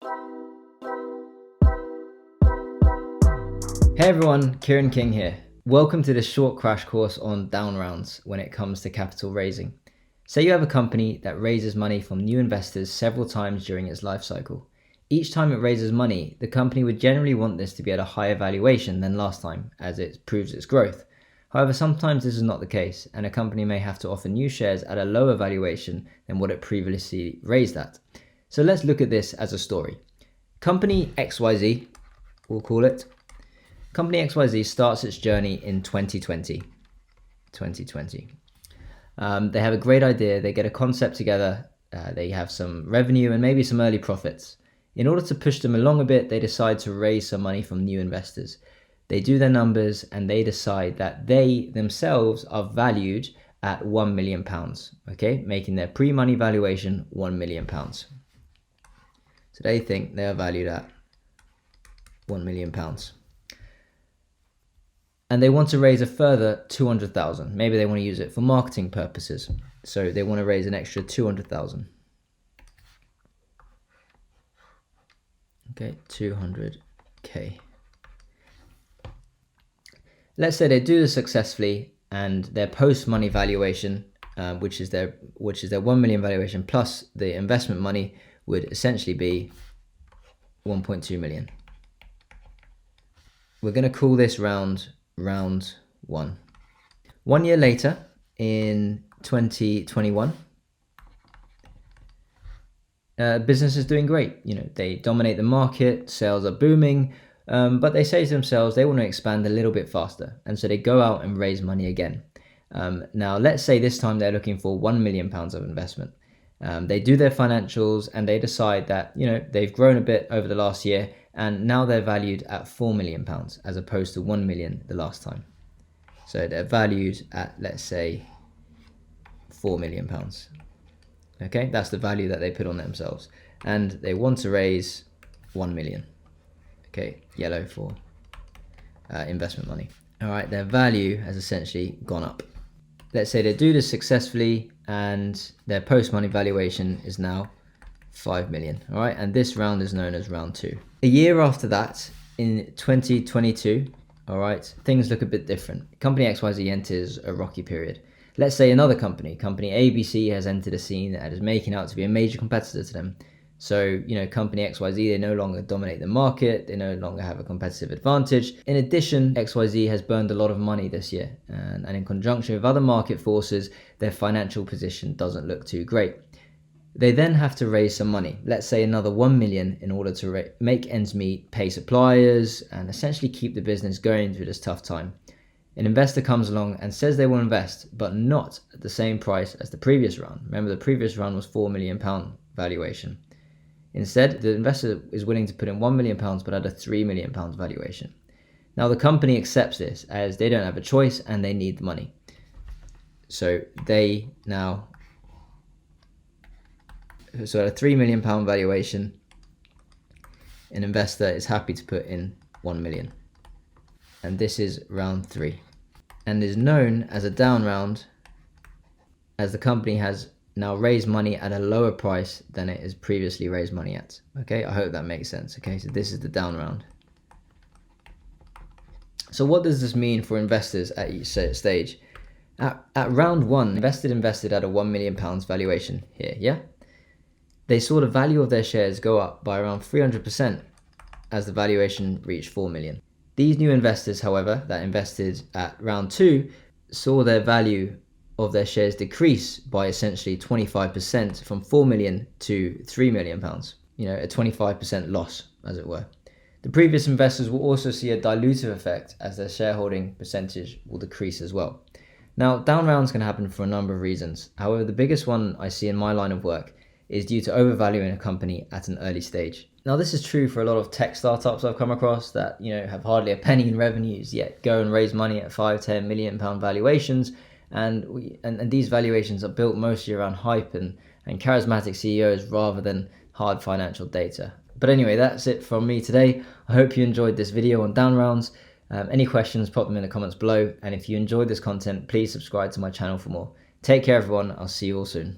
Hey everyone, Kieran King here. Welcome to this short crash course on down rounds when it comes to capital raising. Say you have a company that raises money from new investors several times during its life cycle. Each time it raises money, the company would generally want this to be at a higher valuation than last time, as it proves its growth. However, sometimes this is not the case, and a company may have to offer new shares at a lower valuation than what it previously raised at. So let's look at this as a story. Companyxyz, we'll call it. Companyxyz starts its journey in 2020. They have a great idea, they get a concept together, they have some revenue and maybe some early profits. In order to push them along a bit, they decide to raise some money from new investors. They do their numbers and they decide that they themselves are valued at £1 million, okay, making their pre-money valuation £1 million. So they think they are valued at £1 million. And they want to raise a further 200,000. Maybe they want to use it for marketing purposes. So they want to raise an extra 200,000. Okay, 200K. Let's say they do this successfully and their post-money valuation, which is their 1 million valuation plus the investment money, would essentially be 1.2 million. We're going to call this round 1. 1 year later, in 2021, business is doing great. You know, they dominate the market, sales are booming, but they say to themselves they want to expand a little bit faster, and so they go out and raise money again. Now, let's say this time they're looking for £1 million of investment. They do their financials and they decide that, you know, they've grown a bit over the last year, and now they're valued at £4 million as opposed to 1 million the last time. So they're valued at, let's say, £4 million. Okay, that's the value that they put on themselves. And they want to raise 1 million. Okay, yellow for investment money. All right, their value has essentially gone up. Let's say they do this successfully and their post-money valuation is now 5 million. All right, and this round is known as round 2. A year after that, in 2022, all right, things look a bit different. Companyxyz enters a rocky period. Let's say another company ABC, has entered a scene and is making out to be a major competitor to them. So, you know, Companyxyz, they no longer dominate the market, they no longer have a competitive advantage. In addition, XYZ has burned a lot of money this year, and in conjunction with other market forces, their financial position doesn't look too great. They then have to raise some money, let's say another 1 million, in order to make ends meet, pay suppliers, and essentially keep the business going through this tough time. An investor comes along and says they will invest, but not at the same price as the previous round. Remember, the previous round was £4 million valuation. Instead, the investor is willing to put in £1 million, but at a £3 million valuation. Now, the company accepts this as they don't have a choice and they need the money. So they now... So at a £3 million valuation, an investor is happy to put in 1 million. And this is round 3. And is known as a down round, as the company has now raised money at a lower price than it has previously raised money at. Okay, I hope that makes sense. Okay, so this is the down round. So what does this mean for investors at each stage? At round 1, invested at a £1 million valuation here, yeah? They saw the value of their shares go up by around 300% as the valuation reached 4 million. These new investors, however, that invested at round 2, saw their value of their shares decrease by essentially 25% from 4 million to 3 million pounds. You know, a 25% loss, as it were. The previous investors will also see a dilutive effect as their shareholding percentage will decrease as well. Now, down rounds can happen for a number of reasons. However, the biggest one I see in my line of work is due to overvaluing a company at an early stage. Now, this is true for a lot of tech startups I've come across that, you know, have hardly a penny in revenues, yet go and raise money at 5-10 million pound valuations. And these valuations are built mostly around hype and charismatic CEOs rather than hard financial data. But anyway, that's it from me today. I hope you enjoyed this video on down rounds. Any questions, pop them in the comments below. And if you enjoyed this content, please subscribe to my channel for more. Take care, everyone. I'll see you all soon.